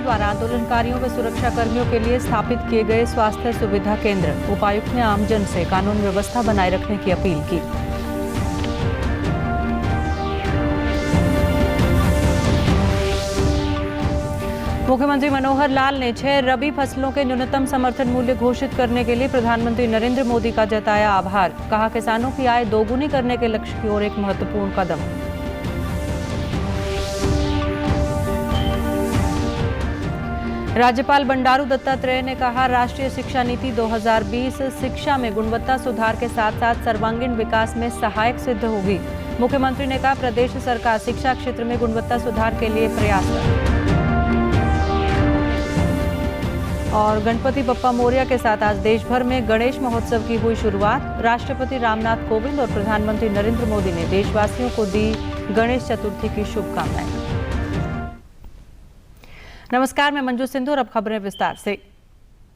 द्वारा आंदोलनकारियों व सुरक्षा कर्मियों के लिए स्थापित किए गए स्वास्थ्य सुविधा केंद्र। उपायुक्त ने आमजन से कानून व्यवस्था बनाए रखने की अपील की। मुख्यमंत्री मनोहर लाल ने 6 रबी फसलों के न्यूनतम समर्थन मूल्य घोषित करने के लिए प्रधानमंत्री नरेंद्र मोदी का जताया आभार। कहा, किसानों की आय दोगुनी करने के लक्ष्य की ओर एक महत्वपूर्ण कदम। राज्यपाल बंडारू दत्तात्रेय ने कहा, राष्ट्रीय शिक्षा नीति 2020 शिक्षा में गुणवत्ता सुधार के साथ साथ सर्वांगीण विकास में सहायक सिद्ध होगी। मुख्यमंत्री ने कहा, प्रदेश सरकार शिक्षा क्षेत्र में गुणवत्ता सुधार के लिए प्रयासरत। और गणपति बप्पा मोरया के साथ आज देश भर में गणेश महोत्सव की हुई शुरुआत। राष्ट्रपति रामनाथ कोविंद और प्रधानमंत्री नरेंद्र मोदी ने देशवासियों को दी गणेश चतुर्थी की शुभकामनाएं। नमस्कार, मैं मंजू सिंधु और अब खबरें विस्तार से।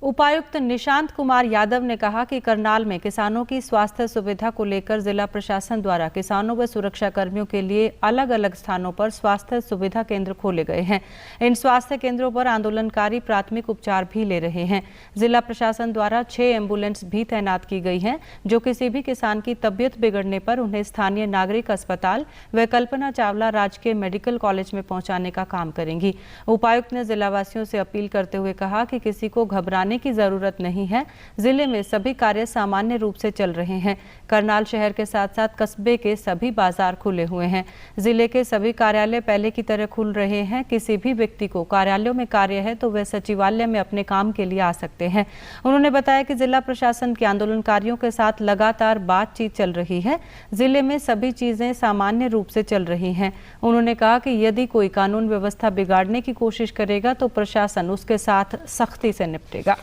उपायुक्त निशांत कुमार यादव ने कहा कि करनाल में किसानों की स्वास्थ्य सुविधा को लेकर जिला प्रशासन द्वारा किसानों व सुरक्षा कर्मियों के लिए अलग अलग स्थानों पर स्वास्थ्य सुविधा केंद्र खोले गए हैं। इन स्वास्थ्य केंद्रों पर आंदोलनकारी प्राथमिक उपचार भी ले रहे हैं। जिला प्रशासन द्वारा 6 एम्बुलेंस भी तैनात की गई हैं, जो किसी भी किसान की तबियत बिगड़ने पर उन्हें स्थानीय नागरिक अस्पताल व कल्पना चावला राजकीय मेडिकल कॉलेज में पहुंचाने का काम करेंगी। उपायुक्त ने जिलावासियों से अपील करते हुए कहा कि किसी को घबराने की जरूरत नहीं है। जिले में सभी कार्य सामान्य रूप से चल रहे हैं। करनाल शहर के साथ साथ कस्बे के सभी बाजार खुले हुए हैं। जिले के सभी कार्यालय पहले की तरह खुल रहे हैं। किसी भी व्यक्ति को कार्यालयों में कार्य है तो वह सचिवालय में अपने काम के लिए आ सकते हैं। उन्होंने बताया कि जिला प्रशासन के आंदोलनकारियों के साथ लगातार बातचीत चल रही है। जिले में सभी चीजें सामान्य रूप से चल रही हैं। उन्होंने कहा कि यदि कोई कानून व्यवस्था बिगाड़ने की कोशिश करेगा तो प्रशासन उसके साथ सख्ती से निपटेगा।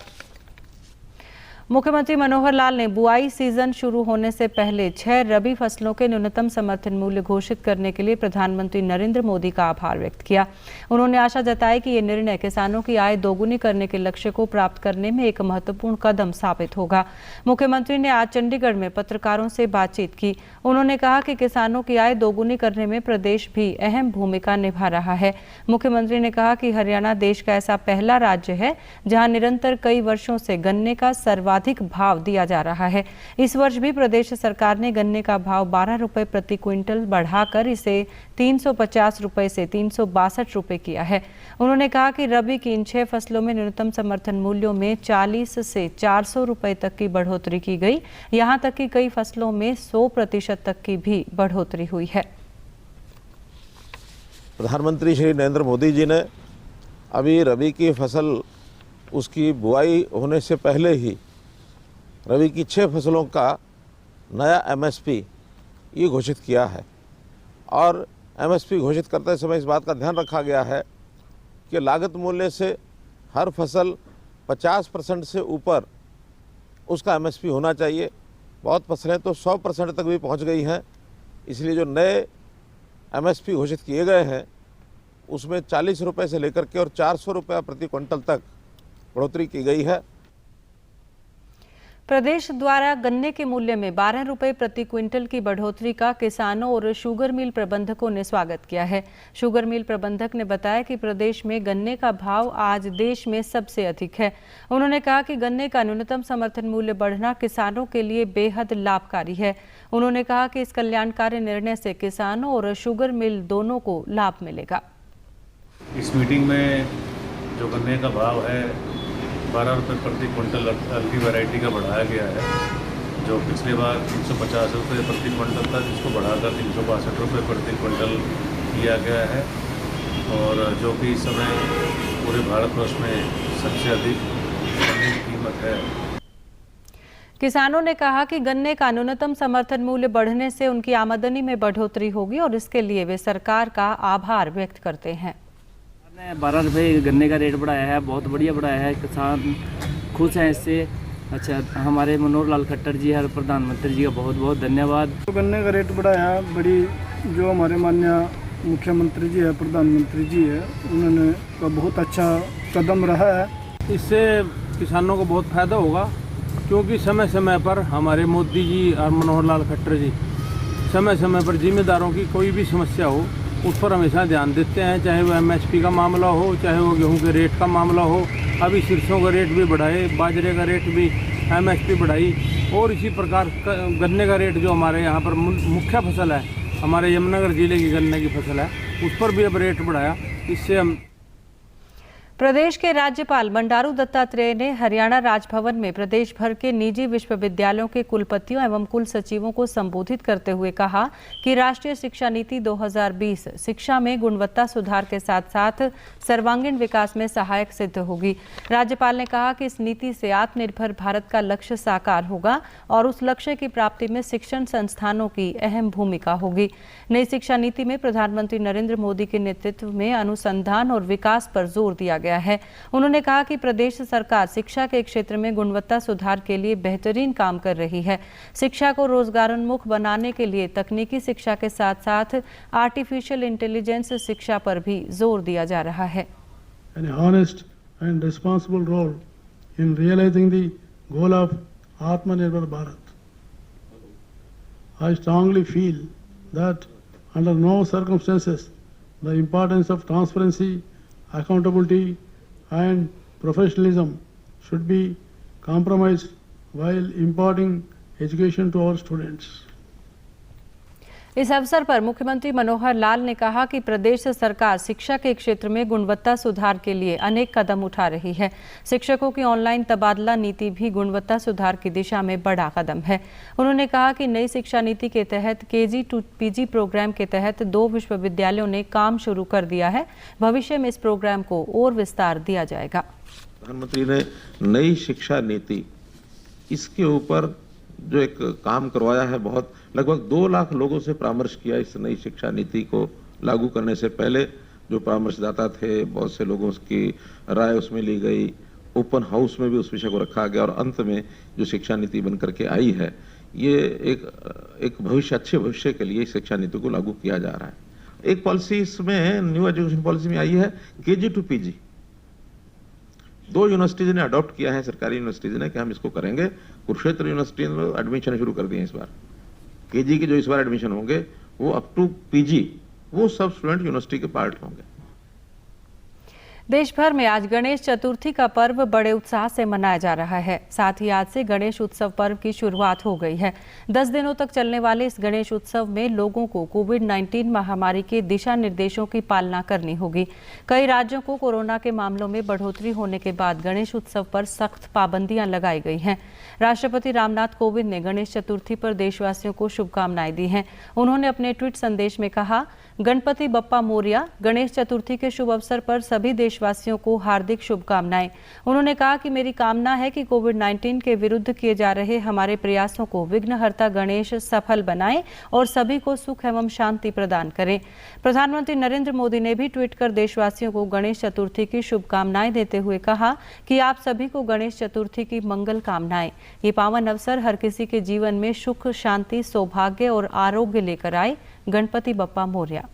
मुख्यमंत्री मनोहर लाल ने बुआई सीजन शुरू होने से पहले 6 रबी फसलों के न्यूनतम समर्थन मूल्य घोषित करने के लिए प्रधानमंत्री नरेंद्र मोदी का आभार व्यक्त किया। उन्होंने आशा जताई कि ये निर्णय किसानों की आय दोगुनी करने के लक्ष्य को प्राप्त करने में एक महत्वपूर्ण कदम साबित होगा। मुख्यमंत्री ने आज चंडीगढ़ में पत्रकारों से बातचीत की। उन्होंने कहा कि किसानों की आय दोगुनी करने में प्रदेश भी अहम भूमिका निभा रहा है। मुख्यमंत्री ने कहा कि हरियाणा देश का ऐसा पहला राज्य है जहां निरंतर कई वर्षों से गन्ने का सर्वाधिक भाव दिया जा रहा है। इस वर्ष भी प्रदेश सरकार ने गन्ने का भाव 12 रुपए प्रति क्विंटल बढ़ाकर इसे 350 रुपए से 362 रुपए किया है। उन्होंने कहा कि रबी की इन 6 फसलों में न्यूनतम समर्थन मूल्यों में 40 से 400 रुपए तक की बढ़ोतरी की गई। यहां तक कि कई फसलों में 100% तक की भी बढ़ोतरी हुई है। प्रधानमंत्री श्री नरेंद्र मोदी जी ने अभी रबी की फसल उसकी बुआई होने से पहले ही रबी की 6 फसलों का नया MSP ये घोषित किया है। और MSP घोषित करते समय इस बात का ध्यान रखा गया है कि लागत मूल्य से हर फसल 50% से ऊपर उसका MSP होना चाहिए। बहुत फसलें तो 100% तक भी पहुंच गई हैं। इसलिए जो नए MSP घोषित किए गए हैं उसमें 40 रुपये से लेकर के और 400 रुपये प्रति क्विंटल तक बढ़ोतरी की गई है। प्रदेश द्वारा गन्ने के मूल्य में 12 रुपए प्रति क्विंटल की बढ़ोतरी का किसानों और शुगर मिल प्रबंधकों ने स्वागत किया है। शुगर मिल प्रबंधक ने बताया कि प्रदेश में गन्ने का भाव आज देश में सबसे अधिक है। उन्होंने कहा कि गन्ने का न्यूनतम समर्थन मूल्य बढ़ना किसानों के लिए बेहद लाभकारी है। उन्होंने कहा कि इस कल्याणकारी निर्णय से किसानों और शुगर मिल दोनों को लाभ मिलेगा। इस मीटिंग में जो गन्ने का भाव है 12 रुपये प्रति क्विंटल हल्की वैरायटी का बढ़ाया गया है, जो पिछले बार 350 रुपये प्रति क्विंटल था, जिसको बढ़ाकर 362 रुपये प्रति क्विंटल किया गया है। और जो कि इस समय पूरे भारतवर्ष में सबसे अधिक गन्ने की कीमत है। किसानों ने कहा कि गन्ने का न्यूनतम समर्थन मूल्य बढ़ने से उनकी आमदनी में बढ़ोतरी होगी और इसके लिए वे सरकार का आभार व्यक्त करते हैं। 12 रुपये गन्ने का रेट बढ़ाया है, बहुत बढ़िया बढ़ाया है। किसान खुश हैं इससे। अच्छा, हमारे मनोहर लाल खट्टर जी और प्रधानमंत्री जी का बहुत बहुत धन्यवाद। तो गन्ने का रेट बढ़ाया, बड़ी जो हमारे माननीय मुख्यमंत्री जी है, प्रधानमंत्री जी है, उन्होंने का बहुत अच्छा कदम रहा है। इससे किसानों को बहुत फायदा होगा, क्योंकि समय समय पर हमारे मोदी जी और मनोहर लाल खट्टर जी समय समय पर जिम्मेदारों की कोई भी समस्या हो उस पर हमेशा ध्यान देते हैं, चाहे वो MSP का मामला हो, चाहे वो गेहूं के रेट का मामला हो। अभी सरसों का रेट भी बढ़ाए, बाजरे का रेट भी MSP बढ़ाई, और इसी प्रकार गन्ने का रेट जो हमारे यहाँ पर मुख्य फसल है, हमारे यमुनानगर जिले की गन्ने की फसल है, उस पर भी अब रेट बढ़ाया। इससे हम प्रदेश के राज्यपाल बंडारू दत्तात्रेय ने हरियाणा राजभवन में प्रदेश भर के निजी विश्वविद्यालयों के कुलपतियों एवं कुल सचिवों को संबोधित करते हुए कहा कि राष्ट्रीय शिक्षा नीति 2020 शिक्षा में गुणवत्ता सुधार के साथ साथ सर्वांगीण विकास में सहायक सिद्ध होगी। राज्यपाल ने कहा कि इस नीति से आत्मनिर्भर भारत का लक्ष्य साकार होगा और उस लक्ष्य की प्राप्ति में शिक्षण संस्थानों की अहम भूमिका होगी। नई शिक्षा नीति में प्रधानमंत्री नरेंद्र मोदी के नेतृत्व में अनुसंधान और विकास पर जोर दिया गया है। उन्होंने कहा कि प्रदेश सरकार शिक्षा के क्षेत्र में गुणवत्ता सुधार के लिए बेहतरीन काम कर रही है। शिक्षा को रोजगारोन्मुख बनाने के लिए तकनीकी शिक्षा के साथ साथ आर्टिफिशियल इंटेलिजेंस शिक्षा पर भी जोर दिया जा रहा है। An honest and responsible role in realizing the goal of Atmanirbhar Bharat. I strongly feel that under no circumstances the importance of transparency, accountability and professionalism should be compromised while imparting education to our students. इस अवसर पर मुख्यमंत्री मनोहर लाल ने कहा कि प्रदेश सरकार शिक्षा के क्षेत्र में गुणवत्ता सुधार के लिए अनेक कदम उठा रही है। शिक्षकों की ऑनलाइन तबादला नीति भी गुणवत्ता सुधार की दिशा में बड़ा कदम है। उन्होंने कहा कि नई शिक्षा नीति के तहत KG to PG प्रोग्राम के तहत 2 विश्वविद्यालयों ने काम शुरू कर दिया है। भविष्य में इस प्रोग्राम को और विस्तार दिया जाएगा। प्रधानमंत्री ने नई शिक्षा नीति, इसके ऊपर जो एक काम करवाया है, बहुत लगभग 2 लाख लोगों से परामर्श किया। इस नई शिक्षा नीति को लागू करने से पहले जो परामर्शदाता थे, बहुत से लोगों की राय उसमें ली गई, ओपन हाउस में भी उस विषय को रखा गया और अंत में जो शिक्षा नीति बन करके आई है, ये एक भविष्य, अच्छे भविष्य के लिए शिक्षा नीति को लागू किया जा रहा है। एक पॉलिसी इसमें न्यू एजुकेशन पॉलिसी में आई है, KG to PG 2 यूनिवर्सिटीज ने अडॉप्ट किया है, सरकारी यूनिवर्सिटीज ने, कि हम इसको करेंगे। कुरुक्षेत्र यूनिवर्सिटी में एडमिशन शुरू कर दिए इस बार। KG के जो इस बार एडमिशन होंगे वो अप टू PG, वो सब स्टूडेंट यूनिवर्सिटी के पार्ट होंगे। देश भर में आज गणेश चतुर्थी का पर्व बड़े उत्साह से मनाया जा रहा है। साथ ही आज से गणेश उत्सव पर्व की शुरुआत हो गई है। 10 दिनों तक चलने वाले इस गणेश उत्सव में लोगों को कोविड-19 महामारी के दिशा निर्देशों की पालना करनी होगी। कई राज्यों को कोरोना के मामलों में बढ़ोतरी होने के बाद गणेश उत्सव पर सख्त पाबंदियां लगाई गई हैं। राष्ट्रपति रामनाथ कोविंद ने गणेश चतुर्थी पर देशवासियों को शुभकामनाएं दी हैं। उन्होंने अपने ट्वीट संदेश में कहा, गणपति बप्पा मोरिया। गणेश चतुर्थी के शुभ अवसर पर सभी देशवासियों को हार्दिक शुभकामनाएं। उन्होंने कहा कि मेरी कामना है कि कोविड-19 के विरुद्ध किए जा रहे हमारे प्रयासों को विघ्नहर्ता गणेश सफल बनाएं और सभी को सुख एवं शांति प्रदान करें। प्रधानमंत्री नरेंद्र मोदी ने भी ट्वीट कर देशवासियों को गणेश चतुर्थी की शुभकामनाएं देते हुए कहा कि आप सभी को गणेश चतुर्थी की मंगल कामनाएं। ये पावन अवसर हर किसी के जीवन में सुख, शांति, सौभाग्य और आरोग्य लेकर आए। गणपति बप्पा मोरया।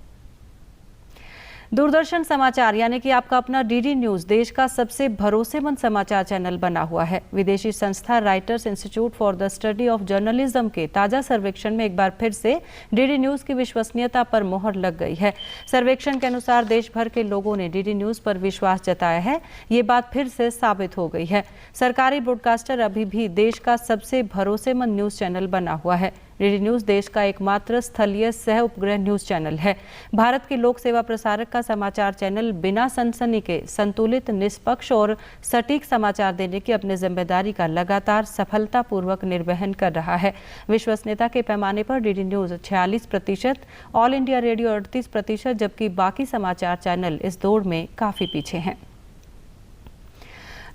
दूरदर्शन समाचार यानी कि आपका अपना DD न्यूज देश का सबसे भरोसेमंद समाचार चैनल बना हुआ है। विदेशी संस्था writers institute for the study of journalism के ताजा सर्वेक्षण में एक बार फिर से DD न्यूज की विश्वसनीयता पर मोहर लग गई है। सर्वेक्षण के अनुसार देश भर के लोगों ने DD न्यूज पर विश्वास जताया है। ये बात फिर से साबित हो गई है। सरकारी ब्रॉडकास्टर अभी भी देश का सबसे भरोसेमंद न्यूज चैनल बना हुआ है। DD न्यूज देश का एकमात्र स्थलीय सह उपग्रह न्यूज चैनल है। भारत के लोक सेवा प्रसारक का समाचार चैनल बिना सनसनी के संतुलित, निष्पक्ष और सटीक समाचार देने की अपनी जिम्मेदारी का लगातार सफलतापूर्वक निर्वहन कर रहा है। विश्वसनीयता के पैमाने पर DD news 46%, all India radio 38%, जबकि बाकी समाचार चैनल इस दौड़ में काफी पीछे हैं।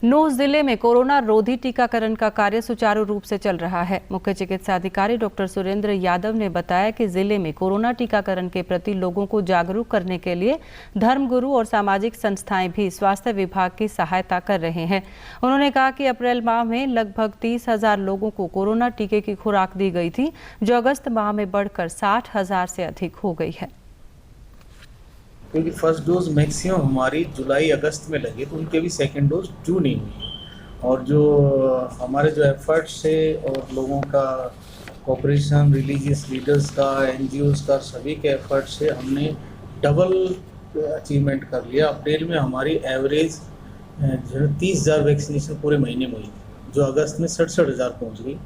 नूंह जिले में कोरोना रोधी टीकाकरण का कार्य सुचारू रूप से चल रहा है। मुख्य चिकित्सा अधिकारी डॉक्टर सुरेंद्र यादव ने बताया कि जिले में कोरोना टीकाकरण के प्रति लोगों को जागरूक करने के लिए धर्मगुरु और सामाजिक संस्थाएं भी स्वास्थ्य विभाग की सहायता कर रहे हैं। उन्होंने कहा कि अप्रैल माह में लगभग 30,000 लोगों को कोरोना टीके की खुराक दी गई थी, जो अगस्त माह में बढ़कर 60,000 से अधिक हो गई है। क्योंकि फर्स्ट डोज मैक्सिमम हमारी जुलाई अगस्त में लगी, तो उनके भी सेकंड डोज जून ही हुई। और जो हमारे जो एफर्ट्स है और लोगों का कोऑपरेशन, रिलीजियस लीडर्स का, NGOs का, सभी के एफर्ट्स से हमने डबल अचीवमेंट कर लिया। अप्रैल में हमारी एवरेज जो 30,000 वैक्सीनेशन पूरे महीने में हुई, जो अगस्त में 67,000 पहुँच गई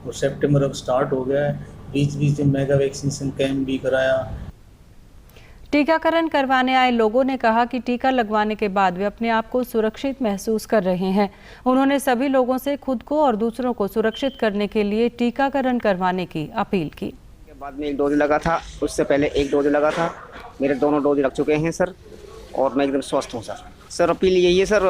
और सितंबर अब स्टार्ट हो गया है। बीच बीच में मेगा वैक्सीनेशन कैंप भी कराया। टीकाकरण करवाने आए लोगों ने कहा कि टीका लगवाने के बाद वे अपने आप को सुरक्षित महसूस कर रहे हैं। उन्होंने सभी लोगों से खुद को और दूसरों को सुरक्षित करने के लिए टीकाकरण करवाने की अपील की। बाद में 1 डोज लगा था, उससे पहले 1 डोज लगा था। मेरे दोनों डोज लग चुके हैं सर और मैं एकदम स्वस्थ हूँ सर। सर अपील यही है सर,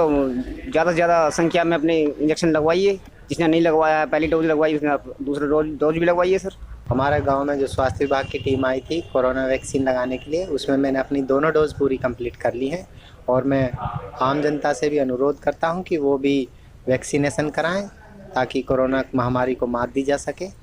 ज़्यादा से ज़्यादा संख्या में अपने इंजेक्शन लगवाइए। जिसने नहीं लगवाया है, पहली डोज लगवाई, उसने दूसरा डोज भी लगवाइए सर। हमारे गांव में जो स्वास्थ्य विभाग की टीम आई थी कोरोना वैक्सीन लगाने के लिए, उसमें मैंने अपनी दोनों डोज पूरी कंप्लीट कर ली है और मैं आम जनता से भी अनुरोध करता हूं कि वो भी वैक्सीनेशन कराएं ताकि कोरोना महामारी को मात दी जा सके।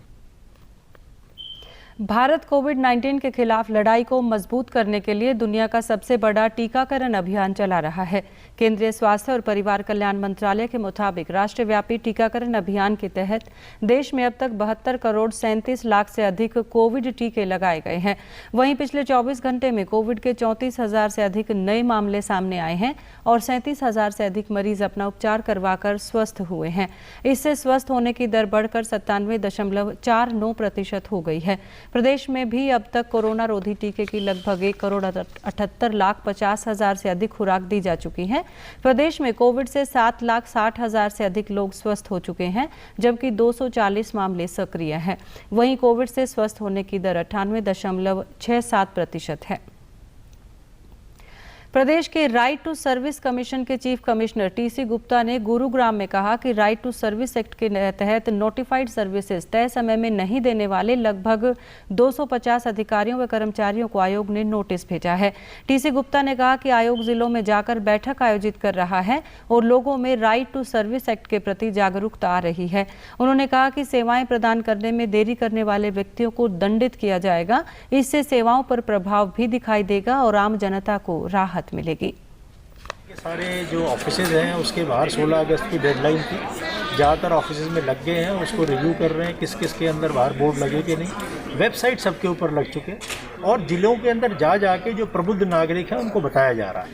भारत कोविड-19 के खिलाफ लड़ाई को मजबूत करने के लिए दुनिया का सबसे बड़ा टीकाकरण अभियान चला रहा है। केंद्रीय स्वास्थ्य और परिवार कल्याण मंत्रालय के मुताबिक राष्ट्रव्यापी टीकाकरण अभियान के तहत देश में अब तक 72 करोड़ 37 लाख से अधिक कोविड टीके लगाए गए हैं। वहीं पिछले 24 घंटे में कोविड के 34,000 से अधिक नए मामले सामने आए हैं और 37,000 से अधिक मरीज अपना उपचार करवाकर स्वस्थ हुए हैं। इससे स्वस्थ होने की दर बढ़कर 97.49% हो गई है। प्रदेश में भी अब तक कोरोना रोधी टीके की लगभग 1,78,50,000 से अधिक खुराक दी जा चुकी है। प्रदेश में कोविड से 7,60,000 से अधिक लोग स्वस्थ हो चुके हैं, जबकि 240 मामले सक्रिय हैं। वहीं कोविड से स्वस्थ होने की दर 98.67% है। प्रदेश के राइट टू सर्विस कमीशन के चीफ कमिश्नर टीसी गुप्ता ने गुरुग्राम में कहा कि राइट टू सर्विस एक्ट के तहत नोटिफाइड सर्विसेज तय समय में नहीं देने वाले लगभग 250 अधिकारियों व कर्मचारियों को आयोग ने नोटिस भेजा है। टीसी गुप्ता ने कहा कि आयोग जिलों में जाकर बैठक आयोजित कर रहा है और लोगों में राइट टू सर्विस एक्ट के प्रति जागरूकता आ रही है। उन्होंने कहा कि सेवाएं प्रदान करने में देरी करने वाले व्यक्तियों को दंडित किया जाएगा। इससे सेवाओं पर प्रभाव भी दिखाई देगा और आम जनता को राहत मिलेगी। ये सारे जो ऑफिसेज हैं उसके बाहर 16 अगस्त की डेडलाइन थी। ज़्यादातर ऑफिसेज में लग गए हैं, उसको रिव्यू कर रहे हैं किस किस के अंदर बाहर बोर्ड लगे कि नहीं। वेबसाइट सबके ऊपर लग चुके हैं और जिलों के अंदर जा के जो प्रबुद्ध नागरिक हैं उनको बताया जा रहा है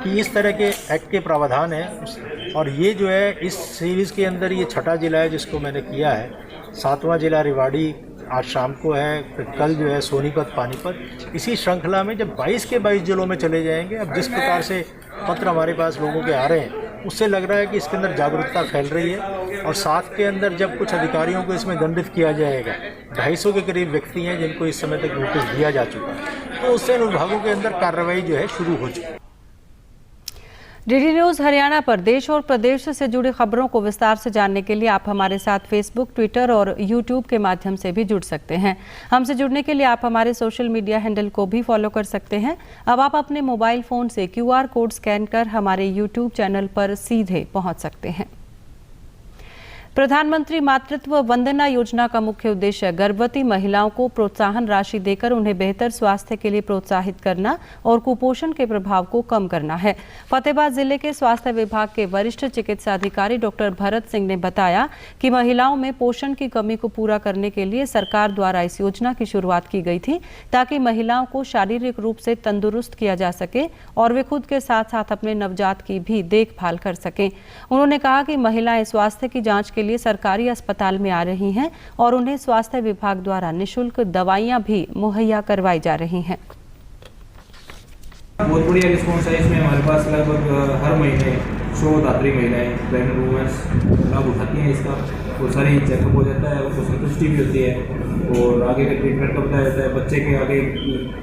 कि इस तरह के एक्ट के प्रावधान हैं। और ये जो है इस सीरीज़ के अंदर ये 6ठा जिला है जिसको मैंने किया है। 7वां जिला रेवाड़ी आज शाम को है, फिर कल जो है सोनीपत, पानीपत। इसी श्रृंखला में जब 22 के 22 जिलों में चले जाएंगे, अब जिस प्रकार से पत्र हमारे पास लोगों के आ रहे हैं उससे लग रहा है कि इसके अंदर जागरूकता फैल रही है। और साथ के अंदर जब कुछ अधिकारियों को इसमें दंडित किया जाएगा, 250 के करीब व्यक्ति हैं जिनको इस समय तक नोटिस दिया जा चुका है, तो उससे विभागों के अंदर कार्रवाई जो है शुरू हो चुकी है। डीडी न्यूज़ हरियाणा पर देश और प्रदेश से जुड़ी खबरों को विस्तार से जानने के लिए आप हमारे साथ फेसबुक, ट्विटर और यूट्यूब के माध्यम से भी जुड़ सकते हैं। हमसे जुड़ने के लिए आप हमारे सोशल मीडिया हैंडल को भी फॉलो कर सकते हैं। अब आप अपने मोबाइल फ़ोन से QR कोड स्कैन कर हमारे यूट्यूब चैनल पर सीधे पहुंच सकते हैं। प्रधानमंत्री मातृत्व वंदना योजना का मुख्य उद्देश्य गर्भवती महिलाओं को प्रोत्साहन राशि देकर उन्हें बेहतर स्वास्थ्य के लिए प्रोत्साहित करना और कुपोषण के प्रभाव को कम करना है। फतेहाबाद जिले के स्वास्थ्य विभाग के वरिष्ठ चिकित्सा अधिकारी डॉक्टर भरत सिंह ने बताया कि महिलाओं में पोषण की कमी को पूरा करने के लिए सरकार द्वारा इस योजना की शुरुआत की गई थी, ताकि महिलाओं को शारीरिक रूप से तंदुरुस्त किया जा सके और वे खुद के साथ साथ अपने नवजात की भी देखभाल कर सकें। उन्होंने कहा कि महिलाएं स्वास्थ्य की जाँच के लिए सरकारी अस्पताल में आ रही हैं और उन्हें स्वास्थ्य विभाग द्वारा निःशुल्क दवाइयां भी मुहैया करवाई जा रही हैं। बहुत बढ़िया रिस्पॉन्स है इसमें। हमारे पास लगभग हर महीने 100 दात्री महिलाएं प्रेग्नेंट वूमेंस लाभ उठाती हैं इसका, और सारी चेकअप हो जाता है, उनको संतुष्टि भी होती है और आगे का ट्रीटमेंट का बताया जाता है। बच्चे के आगे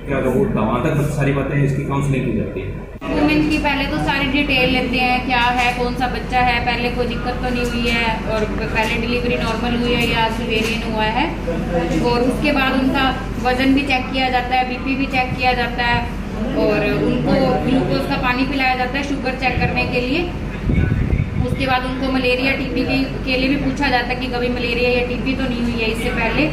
क्या होता वहाँ तक सारी बातें इसकी काउंसलिंग की जाती है। वुमेन की पहले तो सारी डिटेल लेते हैं, क्या है, कौन सा बच्चा है, पहले कोई दिक्कत तो नहीं हुई है और पहले डिलीवरी नॉर्मल हुई है या सिजेरियन हुआ है, और उसके बाद उनका वजन भी चेक किया जाता है, BP भी चेक किया जाता है और उनको ग्लूकोज का पानी पिलाया जाता है शुगर चेक करने के लिए। उसके बाद उनको मलेरिया TB के लिए भी पूछा जाता है कि कभी मलेरिया या TB तो नहीं हुई है इससे पहले।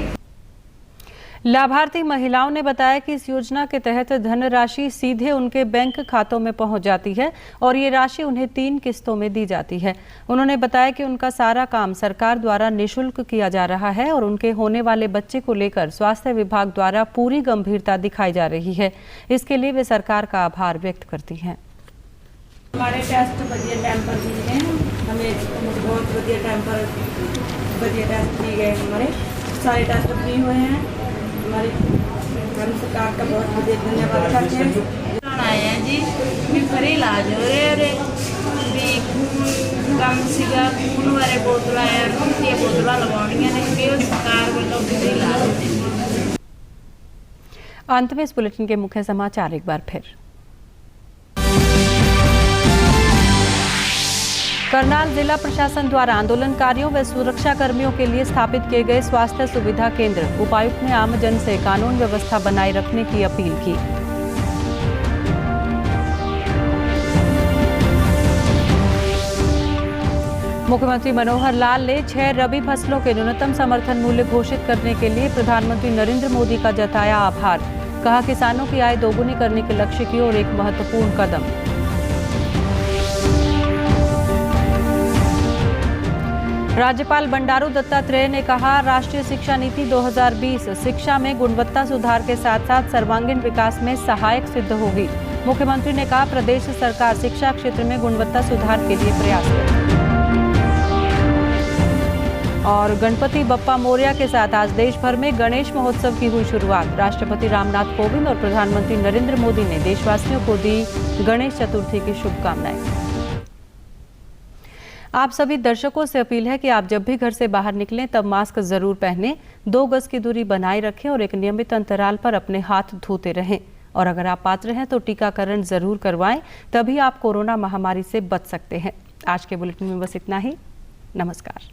लाभार्थी महिलाओं ने बताया कि इस योजना के तहत धनराशि सीधे उनके बैंक खातों में पहुंच जाती है और ये राशि उन्हें 3 किस्तों में दी जाती है। उन्होंने बताया कि उनका सारा काम सरकार द्वारा निःशुल्क किया जा रहा है और उनके होने वाले बच्चे को लेकर स्वास्थ्य विभाग द्वारा पूरी गंभीरता दिखाई जा रही है। इसके लिए वे सरकार का आभार व्यक्त करती हैं। हमारे टेस्ट बढ़िया टाइम पर दिए हैं, हमें बहुत बढ़िया टाइम पर बढ़िया टेस्ट दिए गए। हमारे सारे टेस्ट फ्री हुए हैं। हमारी सरकार का बहुत बढ़िया धन्यवाद करते हैं। आए हैं जी भी फ्री इलाज हो रहे हैं भी खून कम सीगा खून वाले बोतल है ये बोतल लगवानियां ने भी सरकार वालों फ्री इलाज होते हैं। अंत में इस बुलेटिन के मुख्य समाचार एक बार फिर। करनाल जिला प्रशासन द्वारा आंदोलनकारियों व सुरक्षा कर्मियों के लिए स्थापित किए गए स्वास्थ्य सुविधा केंद्र। उपायुक्त ने आमजन से कानून व्यवस्था बनाए रखने की अपील की। मुख्यमंत्री मनोहर लाल ने 6 रबी फसलों के न्यूनतम समर्थन मूल्य घोषित करने के लिए प्रधानमंत्री नरेंद्र मोदी का जताया आभार। कहा किसानों की आय दोगुनी करने के लक्ष्य की ओर एक महत्वपूर्ण कदम। राज्यपाल बंडारू दत्तात्रेय ने कहा राष्ट्रीय शिक्षा नीति 2020 शिक्षा में गुणवत्ता सुधार के साथ साथ सर्वांगीण विकास में सहायक सिद्ध होगी। मुख्यमंत्री ने कहा प्रदेश सरकार शिक्षा क्षेत्र में गुणवत्ता सुधार के लिए प्रयास करेगी। और गणपति बप्पा मोरया के साथ आज देश भर में गणेश महोत्सव की हुई शुरुआत। राष्ट्रपति रामनाथ कोविंद और प्रधानमंत्री नरेंद्र मोदी ने देशवासियों को दी गणेश चतुर्थी की शुभकामनाएं। आप सभी दर्शकों से अपील है कि आप जब भी घर से बाहर निकलें तब मास्क जरूर पहनें, 2 गज की दूरी बनाए रखें और एक नियमित अंतराल पर अपने हाथ धोते रहें। और अगर आप पात्र हैं तो टीकाकरण जरूर करवाएं, तभी आप कोरोना महामारी से बच सकते हैं। आज के बुलेटिन में बस इतना ही। नमस्कार।